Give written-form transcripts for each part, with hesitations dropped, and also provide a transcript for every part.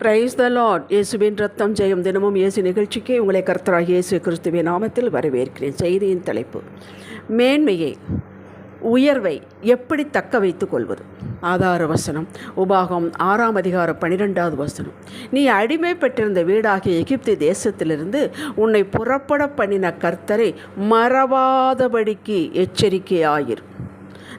Praise the Lord. இயேசுவின் ரத்தம் ஜெயம். தினமும் இயேசு நிகழ்ச்சிக்கு உங்களை கர்த்தராகிய இயேசு கிறிஸ்துவின் நாமத்தில் வரவேற்கிறேன். செய்தியின் தலைப்பு, மேன்மையை, உயர்வை எப்படி தக்க வைத்துக் கொள்வது. ஆதார வசனம் உபாகம் 6:12. நீ அடிமைப்பட்டிருந்த வீடாகிய எகிப்து தேசத்திலிருந்து உன்னை புறப்பட பண்ணின கர்த்தரை மறவாதபடிக்கு எச்சரிக்கையாயிரு.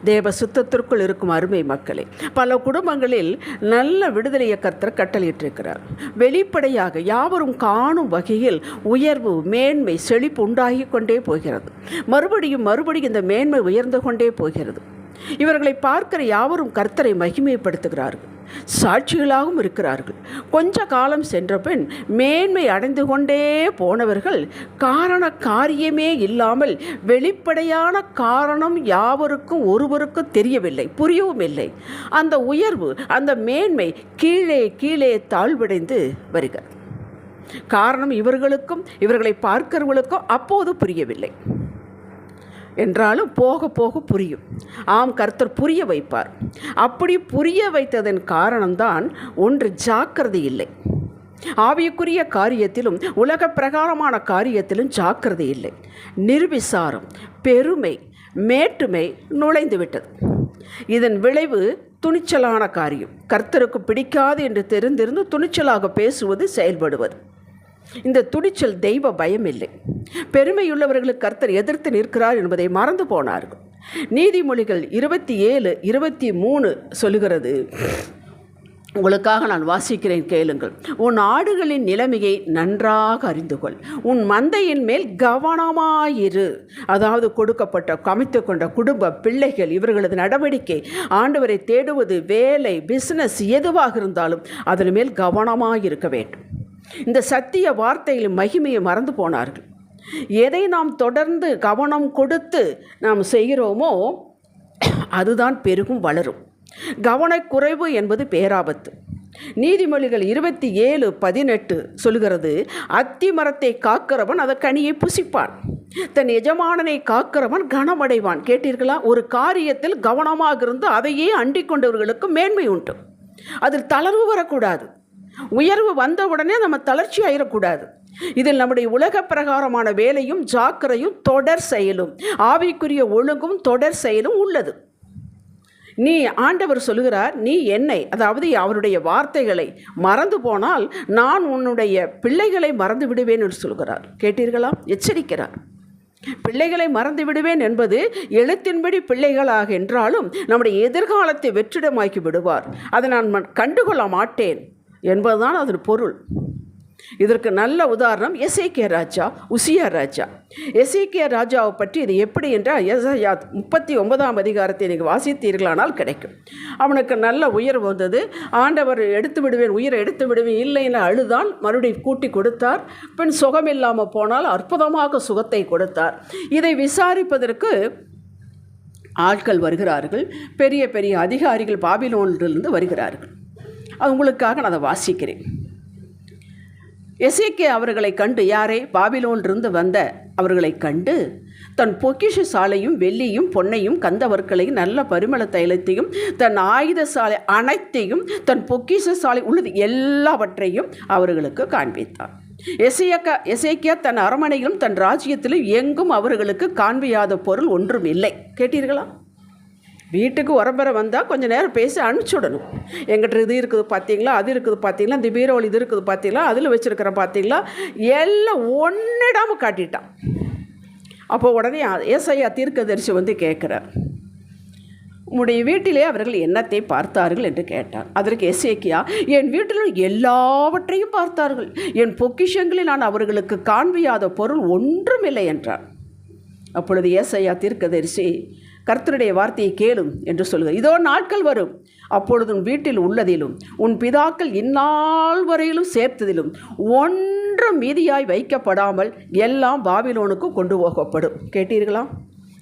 தேவ சுத்தத்திற்குள் இருக்கும் அருமை மக்களே, பல குடும்பங்களில் நல்ல விடுதலையை கர்த்தர் கட்டளையிட்டிருக்கிறார். வெளிப்படையாக யாவரும் காணும் வகையில் உயர்வு, மேன்மை, செழிப்பு உண்டாகி கொண்டே போகிறது. மறுபடியும் இந்த மேன்மை உயர்ந்து கொண்டே போகிறது. இவர்களை பார்க்கிற யாவரும் கர்த்தரை மகிமைப்படுத்துகிறார்கள், சாட்சிகளாகவும் இருக்கிறார்கள். கொஞ்ச காலம் சென்ற பின் மேன்மை அடைந்து கொண்டே போனவர்கள் காரியமே இல்லாமல் வெளிப்படையான காரணம் யாவருக்கும் ஒருவருக்கும் தெரியவில்லை, புரியவும் இல்லை. அந்த உயர்வு, அந்த மேன்மை கீழே கீழே தாழ்வடைந்து வருகிறது. காரணம் இவர்களுக்கும் இவர்களை பார்க்கிறவர்களுக்கும் அப்போது புரியவில்லை என்றாலும் போக போக புரியும். ஆம், கர்த்தர் புரிய வைப்பார். அப்படி புரிய வைத்ததன் காரணம்தான் ஒன்று, ஜாக்கிரதை இல்லை. ஆவிக்குரிய காரியத்திலும் உலக பிரகாரமான காரியத்திலும் ஜாக்கிரதை இல்லை. நிர்விசாரம், பெருமை, மேட்டுமை நுழைந்து விட்டது. இதன் விளைவு துணிச்சலான காரியம். கர்த்தருக்கு பிடிக்காது என்று தெரிந்திருந்து துணிச்சலாக பேசுவது, செயல்படுவது. இந்த துணிச்சல் தெய்வ பயம் இல்லை. பெருமையுள்ளவர்களுக்கு கர்த்தர் எதிர்த்து நிற்கிறார் என்பதை மறந்து போனார்கள். நீதிமொழிகள் 27:23 சொல்லுகிறது. உங்களுக்காக நான் வாசிக்கிறேன், கேளுங்கள். உன் ஆடுகளின் நிலைமையை நன்றாக அறிந்து கொள், உன் மந்தையின் மேல் கவனமாயிரு. அதாவது கமித்து கொண்ட குடும்ப பிள்ளைகள், இவர்களது நடவடிக்கை, ஆண்டவரை தேடுவது, வேலை, பிஸ்னஸ் எதுவாக இருந்தாலும் அதன் மேல் கவனமாயிருக்க வேண்டும். இந்த சத்திய வார்த்தையில் மகிமையை மறந்து போனார்கள். எதை நாம் தொடர்ந்து கவனம் கொடுத்து நாம் செய்கிறோமோ அதுதான் பெருகும், வளரும். கவனக்குறைவு என்பது பேராபத்து. நீதிமொழிகள் 27:18 சொல்கிறது, அத்தி மரத்தை காக்கிறவன் அந்த கனியை புசிப்பான், தன் எஜமானனை காக்கிறவன் கனமடைவான். கேட்டீர்களா? ஒரு காரியத்தில் கவனமாக இருந்து அதையே அண்டிக் கொண்டவர்களுக்கு மேன்மை உண்டு. அதில் தளர்வு வரக்கூடாது. உயர்வு வந்தவுடனே நம்ம தளர்ச்சி ஆயிடக்கூடாது. இதில் நம்முடைய உலக பிரகாரமான வேலையும் ஜாக்கிரையும் தொடர் செயலும், ஆவிக்குரிய ஒழுங்கும் தொடர் செயலும் உள்ளது. நீ, ஆண்டவர் சொல்லுகிறார், நீ என்னை, அதாவது அவருடைய வார்த்தைகளை மறந்து போனால் நான் உன்னுடைய பிள்ளைகளை மறந்து விடுவேன் என்று சொல்கிறார். கேட்டீர்களா? எச்சரிக்கிறார். பிள்ளைகளை மறந்து விடுவேன் என்பது எழுத்தின்படி பிள்ளைகளாக என்றாலும் நம்முடைய எதிர்காலத்தை வெற்றிடமாக்கி விடுவார். அதை நான் கண்டுகொள்ள மாட்டேன் என்பதுதான் அதன் பொருள். இதற்கு நல்ல உதாரணம் எசேக்கியா ராஜா, உசியா ராஜா. எசேக்கியா ராஜாவை பற்றி இது எப்படி என்றால், எசாயா 39 நீங்கள் வாசித்தீர்களானால் கிடைக்கும். அவனுக்கு நல்ல உயர்வு வந்தது. ஆண்டவர் எடுத்து விடுவேன், உயிரை எடுத்து விடுவேன் இல்லைன்னு அழுதான். மறுபடியும் கூட்டி கொடுத்தார். பின் சுகம் இல்லாமல் போனால் அற்புதமாக சுகத்தை கொடுத்தார். இதை விசாரிப்பதற்கு ஆட்கள் வருகிறார்கள். பெரிய பெரிய அதிகாரிகள் பாபிலோனிலிருந்து வருகிறார்கள். அவங்களுக்காக நான் அதை வாசிக்கிறேன். எசேக்கியா அவர்களை கண்டு, யாரை? பாபிலோனிலிருந்து வந்த அவர்களை கண்டு, தன் பொக்கிஷ சாலையும் வெள்ளியும் பொன்னையும் கந்தவர்களையும் நல்ல பரிமள தைலத்தையும் தன் ஆயுத சாலை அனைத்தையும் தன் பொக்கிஷ சாலை உள்ளது எல்லாவற்றையும் அவர்களுக்கு காண்பித்தார். எசேக்கியா தன் அரமனையிலும் தன் ராஜ்யத்திலும் எங்கும் அவர்களுக்கு காண்பியாத பொருள் ஒன்றும் இல்லை. கேட்டீர்களா? வீட்டுக்கு உரம்பரை வந்தால் கொஞ்சம் நேரம் பேசி அனுப்பிச்சுடணும். எங்கிட்ட இது இருக்குது பார்த்தீங்களா, அது இருக்குது பார்த்தீங்களா, இந்த பீரோவில் இது இருக்குது பார்த்தீங்களா, அதில் வச்சுருக்கிறேன் பார்த்தீங்களா, எல்லாம் ஒன்றிடாமல் காட்டிட்டான். அப்போ உடனே ஏசாயா தீர்க்கதரிசி வந்து கேட்குறார், உம்முடைய வீட்டிலே அவர்கள் என்னத்தை பார்த்தார்கள் என்று கேட்டார். அதற்கு எசேக்கியா, என் வீட்டில் எல்லாவற்றையும் பார்த்தார்கள், என் பொக்கிஷங்களில் நான் அவர்களுக்கு காண்பியாத பொருள் ஒன்றுமில்லை என்றார். அப்பொழுது ஏசாயா தீர்க்கதரிசி, கர்த்தருடைய வார்த்தையை கேளும் என்று சொல்கிறார். இதோ நாட்கள் வரும், அப்பொழுது உன் வீட்டில் உள்ளதிலும் உன் பிதாக்கள் இந்நாள் வரையிலும் சேர்த்ததிலும் ஒன்றும் மீதியாய் வைக்கப்படாமல் எல்லாம் பாபிலோனுக்கு கொண்டு போகப்படும். கேட்டீர்களா?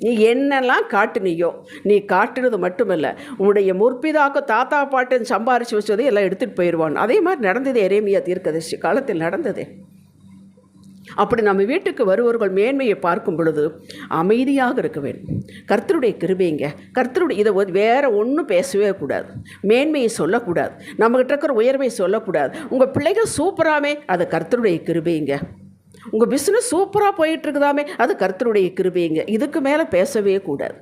நீ என்னெல்லாம் காட்டினியோ, நீ காட்டினது மட்டுமல்ல, உன்னுடைய முற்பிதாக்க தாத்தா பாட்டுன்னு சம்பாரித்து வச்சதை எல்லாம் எடுத்துகிட்டு போயிடுவான். அதே மாதிரி நடந்தது எரேமியா தீர்க்கதரிசி காலத்தில் நடந்தது. அப்படி நம்ம வீட்டுக்கு வருபவர்கள் மேன்மையை பார்க்கும் பொழுது அமைதியாக இருக்க வேண்டும். கர்த்தருடைய கிருபைங்க, கர்த்தருடைய இதை வேறு ஒன்றும் பேசவே கூடாது, மேன்மையை சொல்லக்கூடாது, நம்மகிட்ட இருக்கிற உயர்வை சொல்லக்கூடாது. உங்கள் பிள்ளைகள் சூப்பராமே, அது கர்த்தருடைய கிருபைங்க. உங்கள் பிஸ்னஸ் சூப்பராக போயிட்டுருக்குதாமே, அது கர்த்தருடைய கிருபைங்க. இதுக்கு மேலே பேசவே கூடாது.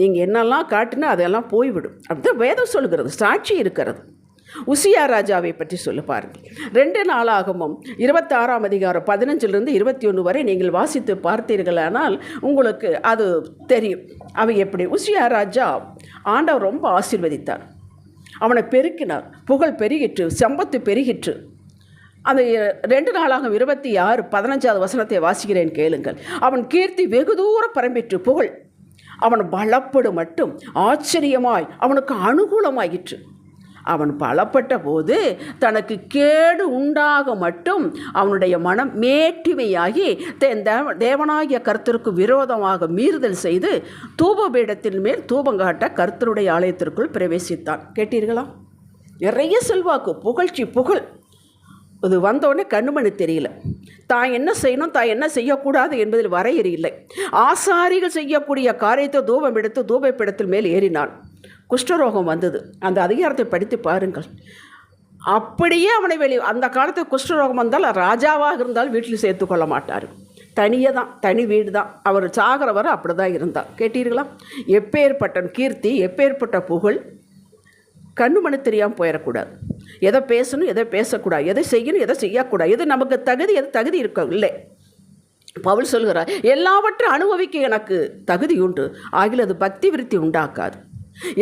நீங்கள் என்னெல்லாம் காட்டினா அதெல்லாம் போய்விடும். அப்படிதான் வேதம் சொல்லுகிறது, சாட்சி இருக்கிறது. உசியா ராஜாவை பற்றி சொல்ல பாருங்கள். 2 நாளாகமும் 26ஆம் அதிகாரம் 15 21 வரை நீங்கள் வாசித்து பார்த்தீர்களானால் உங்களுக்கு அது தெரியும். அவை எப்படி உசியா ராஜா ஆண்டவர் ரொம்ப ஆசீர்வதித்தார், அவனை பெருக்கினார், புகழ் பெருகிற்று, சம்பத்து பெருகிற்று. அந்த 2 நாளாகும் 26 15வது வசனத்தை வாசிக்கிறேன் கேளுங்கள். அவன் கீர்த்தி வெகு தூரம் பரம்பிற்று, புகழ் அவன் பலப்படும் மட்டும் ஆச்சரியமாய் அவனுக்கு அனுகூலமாயிற்று. அவன் பலப்பட்ட போது தனக்கு கேடு உண்டாக மட்டும் அவனுடைய மனம் மேட்டிமையாகி தேவனாகிய கர்த்தருக்கு விரோதமாக மீறுதல் செய்து தூபபீடத்தின் மேல் தூபங்காட்ட கர்த்தருடைய ஆலயத்திற்குள் பிரவேசித்தான். கேட்டீர்களா? நிறைய செல்வாக்கு, புகழ்ச்சி, புகழ். அது வந்தோடனே கண்ணுமணி தெரியல. தான் என்ன செய்யணும், தான் என்ன செய்யக்கூடாது என்பதில் வரையறை இல்லை. ஆசாரிகள் செய்யக்கூடிய காரியத்தை தூபம் எடுத்து தூபப்பீடத்தில் மேல் ஏறினான். குஷ்டரோகம் வந்தது. அந்த அதிகாரத்தை படித்து பாருங்கள். அப்படியே அவனை அந்த காலத்தில் குஷ்டரோகம் வந்தால் ராஜாவாக இருந்தால் வீட்டில் சேர்த்து கொள்ள மாட்டார். தனியே தான், தனி வீடு தான். அவர் சாகிற வரை அப்படி தான் இருந்தார். கேட்டீர்களா? எப்பேற்பட்ட கீர்த்தி, எப்பேற்பட்ட புகழ். கண்ணுமணி தெரியாமல் போயிடக்கூடாது. எதை பேசணும், எதை பேசக்கூடாது, எதை செய்யணும், எதை செய்யக்கூடாது, எது நமக்கு தகுதி, எது தகுதி இருக்க இல்லை. பவுல் சொல்கிறார், எல்லாவற்றையும் அனுபவிக்க எனக்கு தகுதி உண்டு, ஆகிலும் அது பக்தி விருத்தி உண்டாக்காது.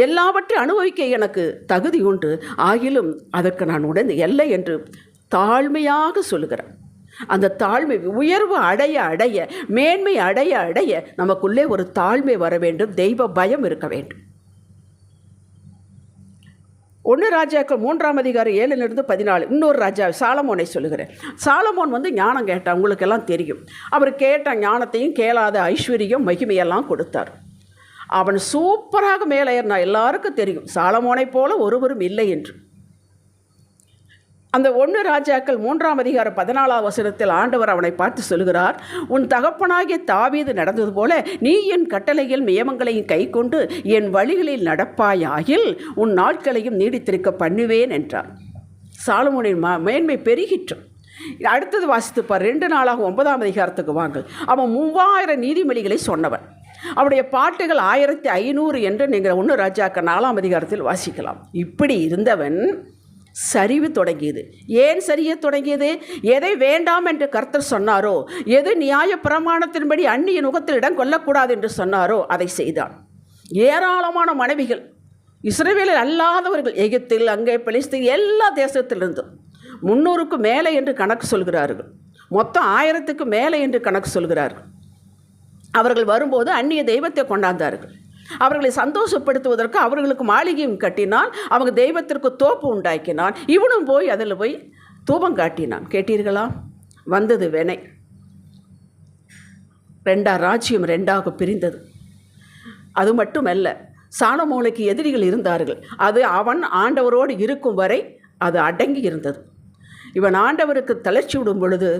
எல்லாவற்றையும் அனுபவிக்க எனக்கு தகுதி உண்டு, ஆகிலும் அதற்கு நான் உடனே இல்லை என்று தாழ்மையாக சொல்லுகிறார். அந்த தாழ்மை, உயர்வு அடைய அடைய, மேன்மை அடைய அடைய நமக்குள்ளே ஒரு தாழ்மை வர வேண்டும், தெய்வ பயம் இருக்க வேண்டும். 1 ராஜாக்கள் 3ஆம் அதிகாரம் 7-14. இன்னொரு ராஜா சாலமோனை சொல்லுகிறேன். சாலமோன் ஞானம் கேட்டான். உங்களுக்கெல்லாம் தெரியும். அவர் கேட்ட ஞானத்தையும் கேளாத ஐஸ்வர்யம் மகிமையெல்லாம் கொடுத்தார். அவன் சூப்பராக மேலே ஏறினான். எல்லாருக்கும் தெரியும் சாலமோனை போல ஒருவரும் இல்லை என்று. அந்த 1 ராஜாக்கள் 3ஆம் அதிகாரம் 14ஆம் வசனத்தில் ஆண்டவர் அவனை பார்த்து சொல்கிறார், உன் தகப்பனாகிய தாவீது நடந்தது போல நீ என் கட்டளையில் நியமங்களையும் கை கொண்டு என் வழிகளில் நடப்பாயாகில் உன் நாட்களையும் நீடித்திருக்க பண்ணுவேன் என்றார். சாலமோனின் மேன்மை பெருகிற்று. அடுத்தது வாசித்துப்பார். 2 நாளாக 9ஆம் அதிகாரத்துக்கு வாங்கள். அவன் 3000 நீதிமொழிகளை சொன்னவன். அவருடைய பாட்டுகள் 1500 என்று நீங்கள் 1 ராஜாக்கள் 4ஆம் அதிகாரத்தில் வாசிக்கலாம். இப்படி இருந்தவன் சரிவு தொடங்கியது. ஏன் சரிய தொடங்கியது? எதை வேண்டாம் என்று கர்த்தர் சொன்னாரோ, எது நியாய பிரமாணத்தின்படி அந்நிய நுகத்தில் இடம் கொள்ளக்கூடாது என்று சொன்னாரோ அதை செய்தான். ஏராளமான மனைவிகள், இஸ்ரவேலில் அல்லாதவர்கள், எகிப்தில், அங்கே பெலிஸ்தீன், எல்லா தேசத்திலிருந்தும் 300க்கு மேலே என்று கணக்கு சொல்கிறார்கள். மொத்தம் 1000க்கு மேலே என்று கணக்கு சொல்கிறார்கள். அவர்கள் வரும்போது அந்நிய தெய்வத்தை கொண்டாந்தார்கள். அவர்களை சந்தோஷப்படுத்துவதற்கு அவர்களுக்கு மாளிகையும் கட்டினான், அவங்க தெய்வத்திற்கு தோப்பு உண்டாக்கினான். இவனும் போய் அதில் போய் தூபம் காட்டினான். கேட்டீர்களா? வந்தது வினை. 2 ராஜ்யம் 2ஆக பிரிந்தது. அது மட்டுமல்ல, சாலமோனுக்கு எதிரிகள் இருந்தார்கள். அது அவன் ஆண்டவரோடு இருக்கும் வரை அது அடங்கி இருந்தது. இவன் ஆண்டவருக்கு தளர்ச்சி விடும் பொழுது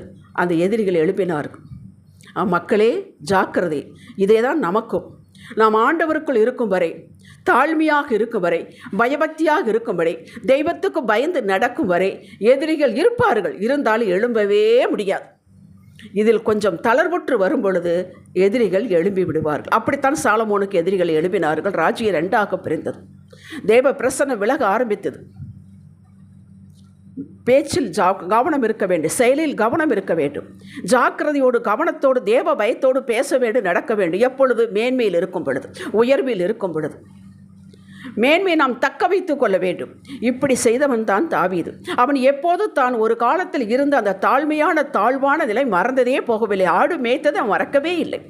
அந்த எதிரிகள் எழுப்பினார்கள். மக்களே ஜாக்கிரதை, இதே தான் நமக்கும். நாம் ஆண்டவருக்குள் இருக்கும் வரை, தாழ்மையாக இருக்கும் வரை, பயபக்தியாக இருக்கும் வரை, தெய்வத்துக்கு பயந்து நடக்கும் வரை எதிரிகள் இருப்பார்கள். இருந்தாலும் எழும்பவே முடியாது. இதில் கொஞ்சம் தளர்வுற்று வரும் பொழுது எதிரிகள் எழும்பி விடுவார்கள். அப்படித்தான் சாலமோனுக்கு எதிரிகள் எழுப்பினார்கள். ராஜ்யம் 2ஆக பிரிந்தது. தேவ பிரசன்னம் விலக ஆரம்பித்தது. பேச்சில் கவனம் இருக்க வேண்டும், செயலில் கவனம் இருக்க வேண்டும். ஜாக்கிரதையோடு, கவனத்தோடு, தேவ பயத்தோடு பேச வேண்டும், நடக்க வேண்டும். எப்பொழுது? மேன்மையில் இருக்கும் பொழுது, உயர்வில் இருக்கும் பொழுது. மேன்மை நாம் தக்க வைத்து கொள்ள வேண்டும். இப்படி செய்தவன் தான் தாவீது. அவன் எப்போது தான் ஒரு காலத்தில் இருந்த அந்த தாழ்மையான தாழ்வான நிலை மறந்ததே போகவில்லை. ஆடு மேய்த்தது அவன் மறக்கவே இல்லை.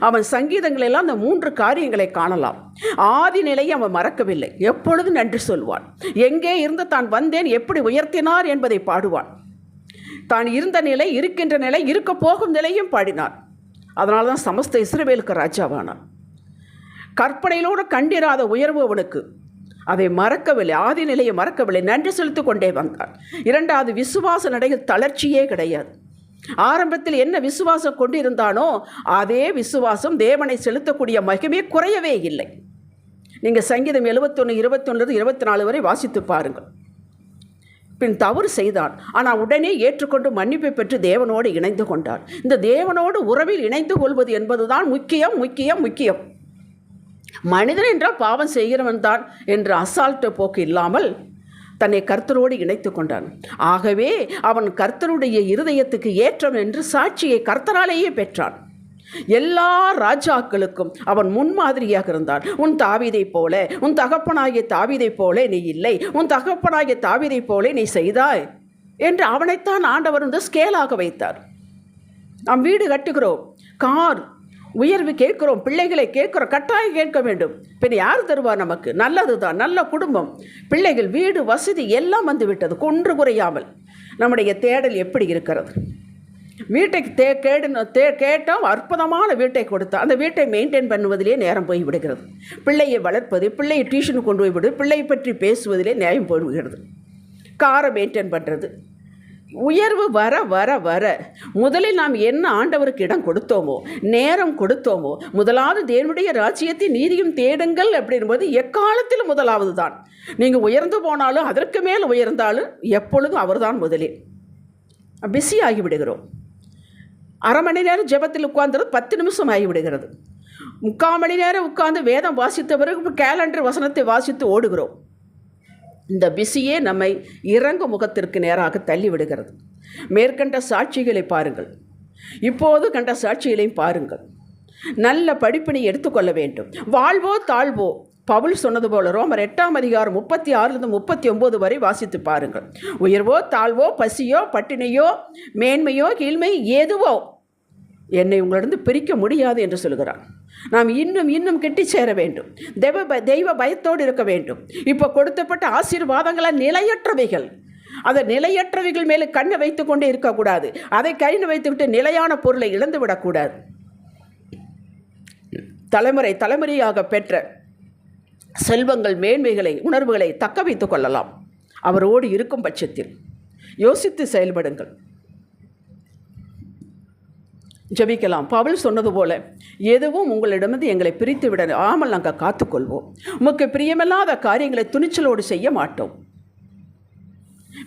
அவன் சங்கீதங்களெல்லாம் அந்த 3 காரியங்களை காணலாம். ஆதி நிலையை அவன் மறக்கவில்லை. எப்பொழுதும் நன்றி சொல்வான். எங்கே இருந்து தான் வந்தேன், எப்படி உயர்த்தினார் என்பதை பாடுவான். தான் இருந்த நிலை, இருக்கின்ற நிலை, இருக்க போகும் நிலையும் பாடினான். அதனால தான் சமஸ்த இஸ்ரவேலுக்கு ராஜாவானான். கற்பனையிலோடு கண்டிராத உயர்வு அவனுக்கு. அதை மறக்கவில்லை, ஆதி நிலையை மறக்கவில்லை. நன்றி செலுத்தி கொண்டே வந்தான். 2வது, விசுவாச நடையில் தளர்ச்சியே கிடையாது. ஆரம்பத்தில் என்ன விசுவாசம் கொண்டிருந்தானோ அதே விசுவாசம் தேவனை செலுத்தக்கூடிய மகிமே குறையவே இல்லை. நீங்கள் சங்கீதம் 71, 21, 24 வரை வாசித்து பாருங்கள். பின் தவறு செய்தான், ஆனால் உடனே ஏற்றுக்கொண்டு மன்னிப்பை பெற்று தேவனோடு இணைந்து கொண்டார். இந்த தேவனோடு உறவில் இணைந்து கொள்வது என்பதுதான் முக்கியம் முக்கியம் முக்கியம். மனிதன் என்றால் பாவம் செய்கிறவன் தான் என்ற அசால்ட்டு போக்கு இல்லாமல் தன்னை கர்த்தரோடு இணைத்து கொண்டான். ஆகவே அவன் கர்த்தருடைய இருதயத்துக்கு ஏற்றம் என்று சாட்சியை கர்த்தராலேயே பெற்றான். எல்லா ராஜாக்களுக்கும் அவன் முன்மாதிரியாக இருந்தான். உன் தாவீதை போல, உன் தகப்பனாகிய தாவீதை போல நீ இல்லை, உன் தகப்பனாகிய தாவீதை போல நீ செய்தாய் என்று அவனைத்தான் ஆண்டவர் ஸ்கேலாக வைத்தார். நாம் வீடு கட்டுகிறோம், கார் உயர்வு கேட்கிறோம், பிள்ளைகளை கேட்கிறோம், கட்டாயம் கேட்க வேண்டும். பின் யார் தருவார் நமக்கு? நல்லது தான், நல்ல குடும்பம், பிள்ளைகள், வீடு, வசதி எல்லாம் வந்து விட்டது கொன்று குறையாமல். நம்முடைய தேடல் எப்படி இருக்கிறது? வீட்டைக்கு கேட்டால் அற்புதமான வீட்டை கொடுத்தா அந்த வீட்டை மெயின்டைன் பண்ணுவதிலே நேரம் போய் விடுகிறது. பிள்ளையை வளர்ப்பது, பிள்ளையை டியூஷனுக்கு கொண்டு போய் விடுவது, பிள்ளையை பற்றி பேசுவதிலே நேரம் போய்விடுகிறது. காரை மெயின்டைன் பண்ணுறது. உயர்வு வர வர வர முதலில் நாம் என்ன ஆண்டவருக்கு இடம் கொடுத்தோமோ, நேரம் கொடுத்தோமோ, முதலாவது தேவனுடைய ராஜ்யத்தை நீதியும் தேடுங்கள் அப்படின்போது எக்காலத்திலும் முதலாவது தான். நீங்கள் உயர்ந்து போனாலும் அதற்கு மேல் உயர்ந்தாலும் எப்பொழுதும் அவர்தான் முதலில். பிஸி ஆகிவிடுகிறோம். அரை மணி நேரம் ஜெபத்தில் உட்கார்ந்தது 10 நிமிஷம் ஆகிவிடுகிறது. 3/4 மணி நேரம் உட்கார்ந்து வேதம் வாசித்த பிறகு கேலண்டர் வசனத்தை வாசித்து ஓடுகிறோம். இந்த பிஸியே நம்மை இறங்கு முகத்திற்கு நேராக தள்ளிவிடுகிறது. மேற்கண்ட சாட்சிகளை பாருங்கள், இப்போது கண்ட சாட்சிகளையும் பாருங்கள். நல்ல படிப்பினை எடுத்துக்கொள்ள வேண்டும். வாழ்வோ தாழ்வோ, பவுல் சொன்னது போல ரோமர் 8ஆம் அதிகாரம் 36 39 வரை வாசித்து பாருங்கள். உயர்வோ தாழ்வோ, பசியோ பட்டினியோ, மேன்மையோ கீழ்மை எதுவோ என்னை உங்களிடம் பிரிக்க முடியாது என்று சொல்கிறார். நாம் இன்னும் இன்னும் கெட்டி சேர வேண்டும். தெய்வ பயத்தோடு இருக்க வேண்டும். இப்போ கொடுத்தப்பட்ட ஆசீர்வாதங்களால் நிலையற்றவைகள், அதை நிலையற்றவைகள் மேலே கண்ணை வைத்து கொண்டே இருக்கக்கூடாது. அதை கையில் வைத்துவிட்டு நிலையான பொருளை இழந்து விடக்கூடாது. தலைமுறை தலைமுறையாக பெற்ற செல்வங்கள், மேன்மைகளை, உணர்வுகளை தக்க வைத்துக் கொள்ளலாம். அவரோடு இருக்கும் பட்சத்தில் யோசித்து செயல்படுங்கள். ஜெபிக்கலாம். பவுல் சொன்னது போல எதுவும் உங்களிடமிருந்து எங்களை பிரித்து விட ஆமல் நாங்கள் காத்துக்கொள்வோம். உமக்கு பிரியமில்லாத காரியங்களை துணிச்சலோடு செய்ய மாட்டோம்.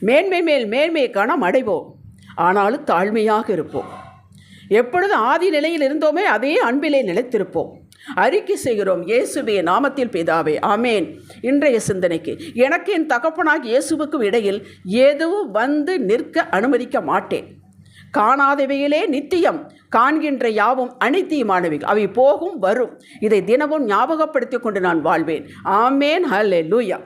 மேன்மை மேல் மேன்மையை காண அடைவோம், ஆனாலும் தாழ்மையாக இருப்போம். எப்பொழுது ஆதி நிலையில் இருந்தோமே அதே அன்பிலே நிலைத்திருப்போம். அறிக்கை செய்கிறோம் இயேசுவே நாமத்தில் பிதாவே, ஆமேன். இன்றைய சிந்தனைக்கு எனக்கு என் தகப்பனாக இயேசுவுக்கும் இடையில் எதுவும் வந்து நிற்க அனுமதிக்க மாட்டேன். காணாதவையிலே நித்தியம், காண்கின்ற யாவும் அனித்தியமானவைகள், அவை போகும் வரும். இதை தினமும் ஞாபகப்படுத்தி கொண்டு நான் வாழ்வேன். ஆமேன். ஹல்லேலூயா.